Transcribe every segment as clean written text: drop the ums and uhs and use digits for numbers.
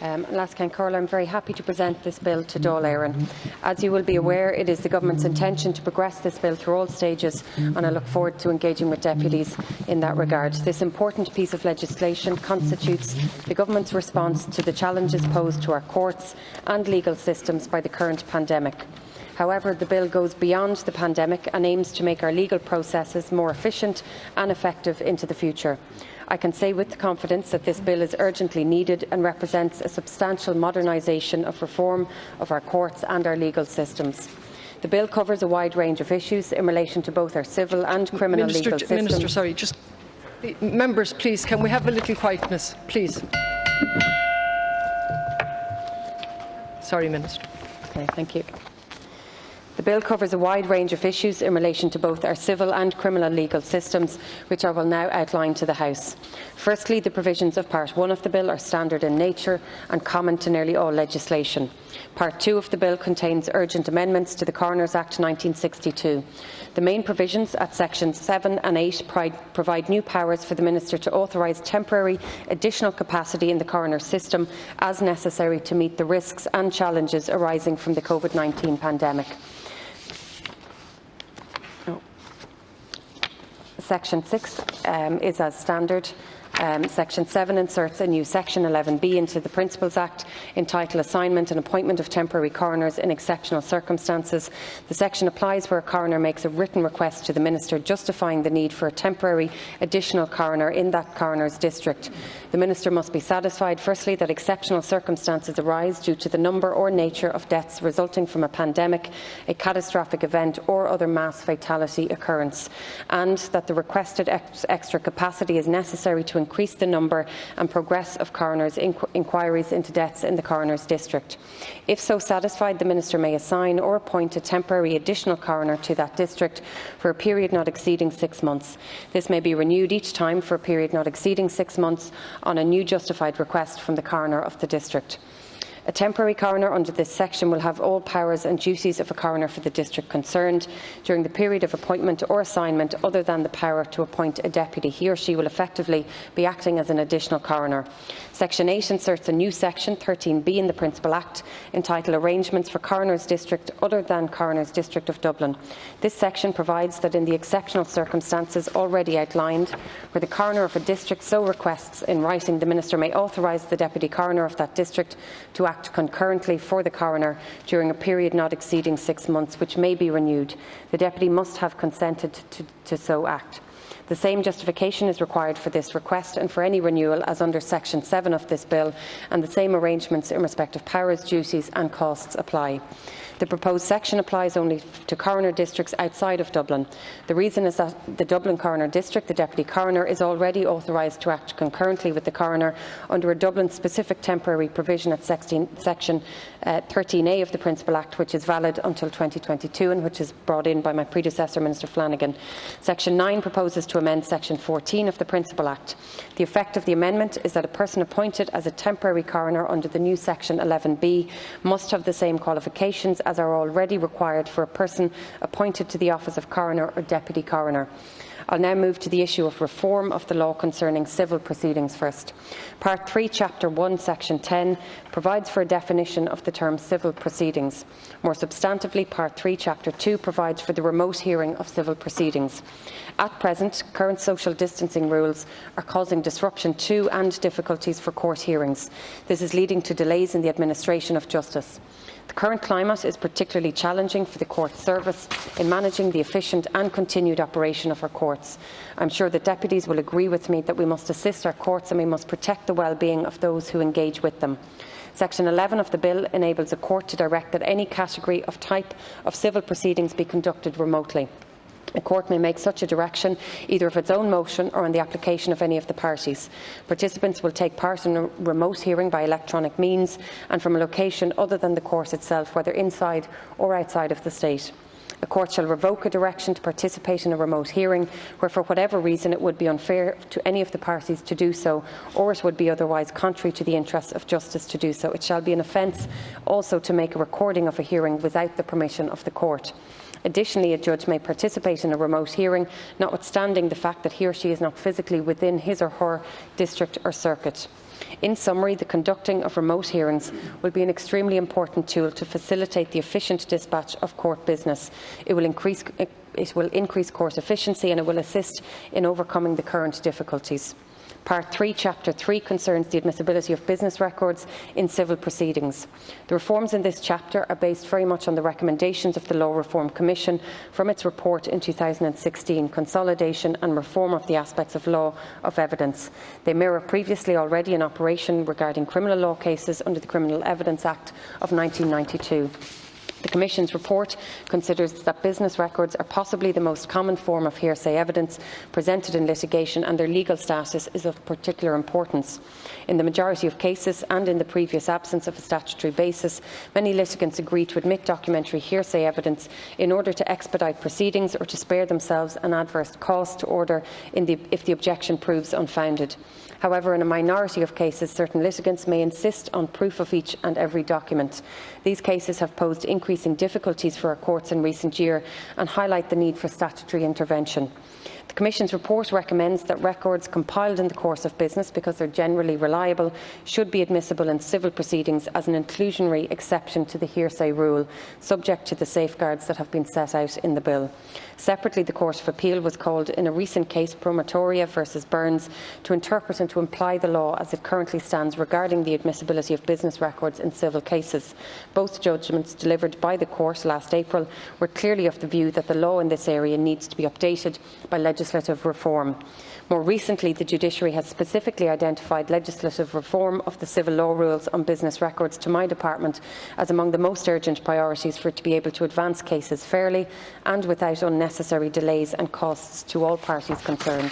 Last Carl, I'm very happy to present this bill to Dáil Éireann. As you will be aware, it is the Government's intention to progress this bill through all stages, and I look forward to engaging with deputies in that regard. This important piece of legislation constitutes the Government's response to the challenges posed to our courts and legal systems by the current pandemic. However, the bill goes beyond the pandemic and aims to make our legal processes more efficient and effective into the future. I can say with confidence that this bill is urgently needed and represents a substantial modernisation of reform of our courts and our legal systems. The bill covers a wide range of issues in relation to both our civil and criminal legal systems. Minister, sorry, just members, please, can we have a little quietness, please? Sorry, Minister. Okay, thank you. The bill covers a wide range of issues in relation to both our civil and criminal legal systems, which I will now outline to the House. Firstly, the provisions of Part 1 of the bill are standard in nature and common to nearly all legislation. Part 2 of the bill contains urgent amendments to the Coroners Act 1962. The main provisions at Sections 7 and 8 provide new powers for the Minister to authorise temporary additional capacity in the coroner system as necessary to meet the risks and challenges arising from the COVID-19 pandemic. Section 6 is as standard. Section 7 inserts a new Section 11B into the Principals Act entitled Assignment and Appointment of Temporary Coroners in Exceptional Circumstances. The section applies where a coroner makes a written request to the Minister justifying the need for a temporary additional coroner in that coroner's district. The Minister must be satisfied, firstly, that exceptional circumstances arise due to the number or nature of deaths resulting from a pandemic, a catastrophic event or other mass fatality occurrence, and that the requested extra capacity is necessary to increase the number and progress of coroners' inquiries into deaths in the coroner's district. If so satisfied, the Minister may assign or appoint a temporary additional coroner to that district for a period not exceeding 6 months. This may be renewed each time for a period not exceeding 6 months on a new justified request from the coroner of the district. A temporary coroner under this section will have all powers and duties of a coroner for the district concerned during the period of appointment or assignment, other than the power to appoint a deputy. He or she will effectively be acting as an additional coroner. Section 8 inserts a new section, 13B, in the Principal Act entitled Arrangements for Coroner's District other than Coroner's District of Dublin. This section provides that in the exceptional circumstances already outlined, where the coroner of a district so requests in writing, the Minister may authorise the deputy coroner of that district to act concurrently for the coroner during a period not exceeding 6 months, which may be renewed. The deputy must have consented to so act. The same justification is required for this request and for any renewal as under Section 7 of this bill, and the same arrangements in respect of powers, duties and costs apply. The proposed section applies only to coroner districts outside of Dublin. The reason is that the Dublin Coroner District, the Deputy Coroner, is already authorised to act concurrently with the coroner under a Dublin-specific temporary provision at Section 13A of the Principal Act, which is valid until 2022 and which is brought in by my predecessor, Minister Flanagan. Section 9 proposes to amend Section 14 of the Principal Act. The effect of the amendment is that a person appointed as a temporary coroner under the new Section 11B must have the same qualifications as are already required for a person appointed to the office of coroner or deputy coroner. I'll now move to the issue of reform of the law concerning civil proceedings first. Part 3, Chapter 1, Section 10 provides for a definition of the term civil proceedings. More substantively, Part 3, Chapter 2 provides for the remote hearing of civil proceedings. At present, current social distancing rules are causing disruption to and difficulties for court hearings. This is leading to delays in the administration of justice. The current climate is particularly challenging for the court service in managing the efficient and continued operation of our courts. I am sure that deputies will agree with me that we must assist our courts and we must protect the well-being of those who engage with them. Section 11 of the bill enables a court to direct that any category of type of civil proceedings be conducted remotely. A court may make such a direction either of its own motion or on the application of any of the parties. Participants will take part in a remote hearing by electronic means and from a location other than the court itself, whether inside or outside of the state. A court shall revoke a direction to participate in a remote hearing where, for whatever reason, it would be unfair to any of the parties to do so, or it would be otherwise contrary to the interests of justice to do so. It shall be an offence also to make a recording of a hearing without the permission of the court. Additionally, a judge may participate in a remote hearing, notwithstanding the fact that he or she is not physically within his or her district or circuit. In summary, the conducting of remote hearings will be an extremely important tool to facilitate the efficient dispatch of court business. It will increase court efficiency and it will assist in overcoming the current difficulties. Part 3, Chapter 3 concerns the admissibility of business records in civil proceedings. The reforms in this chapter are based very much on the recommendations of the Law Reform Commission from its report in 2016, Consolidation and Reform of the Aspects of Law of Evidence. They mirror previously already in operation regarding criminal law cases under the Criminal Evidence Act of 1992. The Commission's report considers that business records are possibly the most common form of hearsay evidence presented in litigation, and their legal status is of particular importance. In the majority of cases, and in the previous absence of a statutory basis, many litigants agree to admit documentary hearsay evidence in order to expedite proceedings or to spare themselves an adverse cause to order if the objection proves unfounded. However, in a minority of cases, certain litigants may insist on proof of each and every document. These cases have posed increasing difficulties for our courts in recent years and highlight the need for statutory intervention. The Commission's report recommends that records compiled in the course of business, because they are generally reliable, should be admissible in civil proceedings as an inclusionary exception to the hearsay rule, subject to the safeguards that have been set out in the bill. Separately, the Court of Appeal was called in a recent case, Promotoria v Burns, to interpret and to apply the law as it currently stands regarding the admissibility of business records in civil cases. Both judgments delivered by the Court last April were clearly of the view that the law in this area needs to be updated by legislative reform. More recently, the judiciary has specifically identified legislative reform of the civil law rules on business records to my department as among the most urgent priorities for it to be able to advance cases fairly and without unnecessary delays and costs to all parties concerned.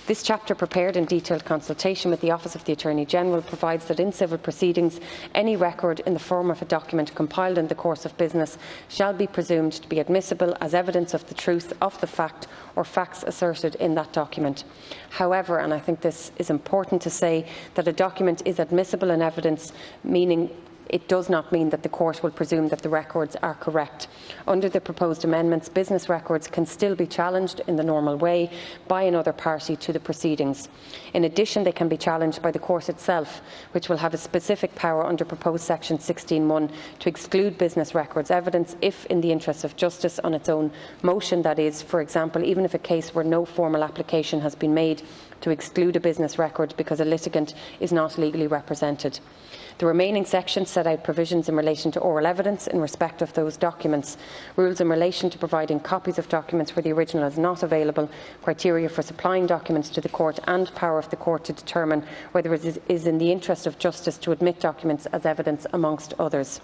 This chapter, prepared in detailed consultation with the Office of the Attorney-General, provides that in civil proceedings, any record in the form of a document compiled in the course of business shall be presumed to be admissible as evidence of the truth of the fact or facts asserted in that document. However, and I think this is important to say, that a document is admissible in evidence, meaning it does not mean that the court will presume that the records are correct. Under the proposed amendments, business records can still be challenged in the normal way by another party to the proceedings. In addition, they can be challenged by the court itself, which will have a specific power under proposed section 16(1) to exclude business records evidence if, in the interests of justice, on its own motion, that is, for example, even if a case where no formal application has been made to exclude a business record because a litigant is not legally represented. The remaining sections set out provisions in relation to oral evidence in respect of those documents, rules in relation to providing copies of documents where the original is not available, criteria for supplying documents to the court, and power of the court to determine whether it is in the interest of justice to admit documents as evidence, amongst others.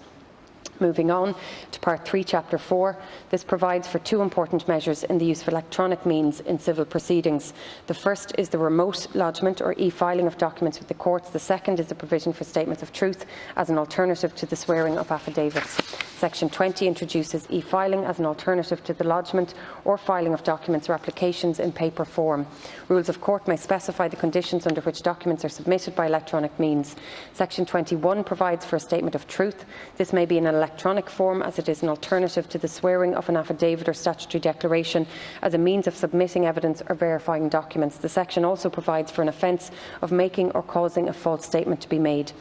Moving on to Part 3, Chapter 4, this provides for two important measures in the use of electronic means in civil proceedings. The first is the remote lodgement or e-filing of documents with the courts. The second is the provision for statements of truth as an alternative to the swearing of affidavits. Section 20 introduces e-filing as an alternative to the lodgement or filing of documents or applications in paper form. Rules of court may specify the conditions under which documents are submitted by electronic means. Section 21 provides for a statement of truth. This may be in an electronic form, as it is an alternative to the swearing of an affidavit or statutory declaration as a means of submitting evidence or verifying documents. The section also provides for an offence of making or causing a false statement to be made.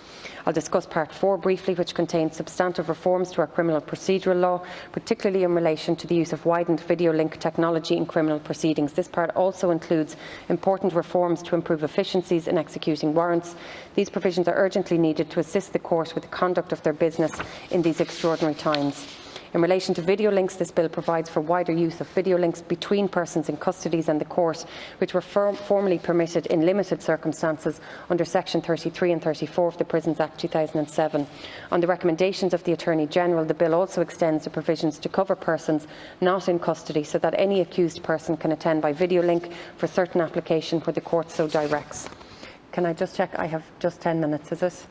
I'll discuss Part 4 briefly, which contains substantive reforms to our criminal procedural law, particularly in relation to the use of widened video link technology in criminal proceedings. This part also includes important reforms to improve efficiencies in executing warrants. These provisions are urgently needed to assist the court with the conduct of their business in these extraordinary times. In relation to video links, this bill provides for wider use of video links between persons in custodies and the court, which were formerly permitted in limited circumstances under Section 33 and 34 of the Prisons Act 2007. On the recommendations of the Attorney-General, the bill also extends the provisions to cover persons not in custody, so that any accused person can attend by video link for certain application where the court so directs. Can I just check? I have just 10 minutes, is it?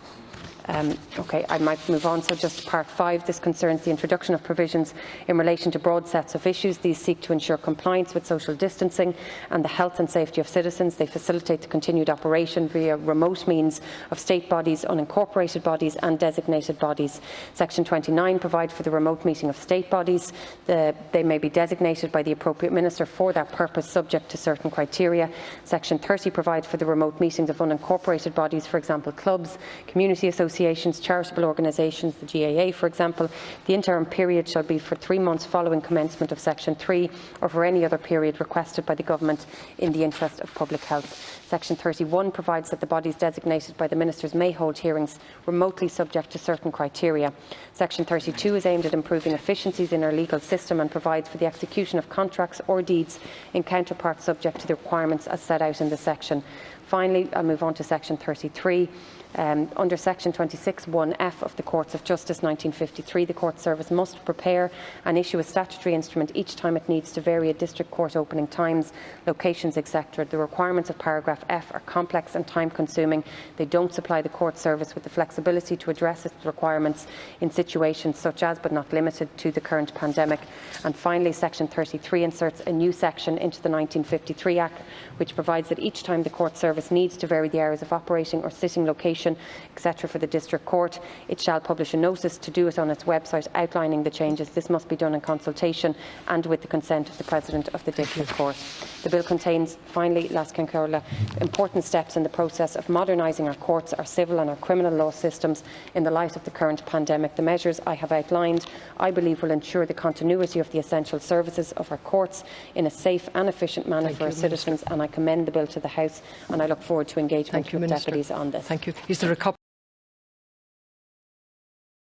Okay, I might move on. So just part 5, this concerns the introduction of provisions in relation to broad sets of issues. These seek to ensure compliance with social distancing and the health and safety of citizens. They facilitate the continued operation via remote means of state bodies, unincorporated bodies and designated bodies. Section 29 provides for the remote meeting of state bodies. They may be designated by the appropriate minister for that purpose, subject to certain criteria. Section 30 provides for the remote meetings of unincorporated bodies, for example clubs, community associations, charitable organisations, the GAA for example. The interim period shall be for 3 months following commencement of Section 3 or for any other period requested by the Government in the interest of public health. Section 31 provides that the bodies designated by the ministers may hold hearings remotely subject to certain criteria. Section 32 is aimed at improving efficiencies in our legal system and provides for the execution of contracts or deeds in counterparts subject to the requirements as set out in the section. Finally, I'll move on to Section 33. Under Section 26(1)(f) of the Courts of Justice 1953, the Court Service must prepare and issue a statutory instrument each time it needs to vary a district court opening times, locations, etc. The requirements of paragraph F are complex and time-consuming. They don't supply the Court Service with the flexibility to address its requirements in situations such as, but not limited to, the current pandemic. And finally, Section 33 inserts a new section into the 1953 Act, which provides that each time the Court Service needs to vary the hours of operating or sitting location, etc. for the District Court, it shall publish a notice to do it on its website outlining the changes. This must be done in consultation and with the consent of the President of the District Court. The Bill contains, finally, Last Concurla, important steps in the process of modernising our courts, our civil and our criminal law systems in the light of the current pandemic. The measures I have outlined, I believe, will ensure the continuity of the essential services of our courts in a safe and efficient manner for our citizens, and I commend the bill to the House and I look forward to engagement with deputies on this. Thank you. Is there a copy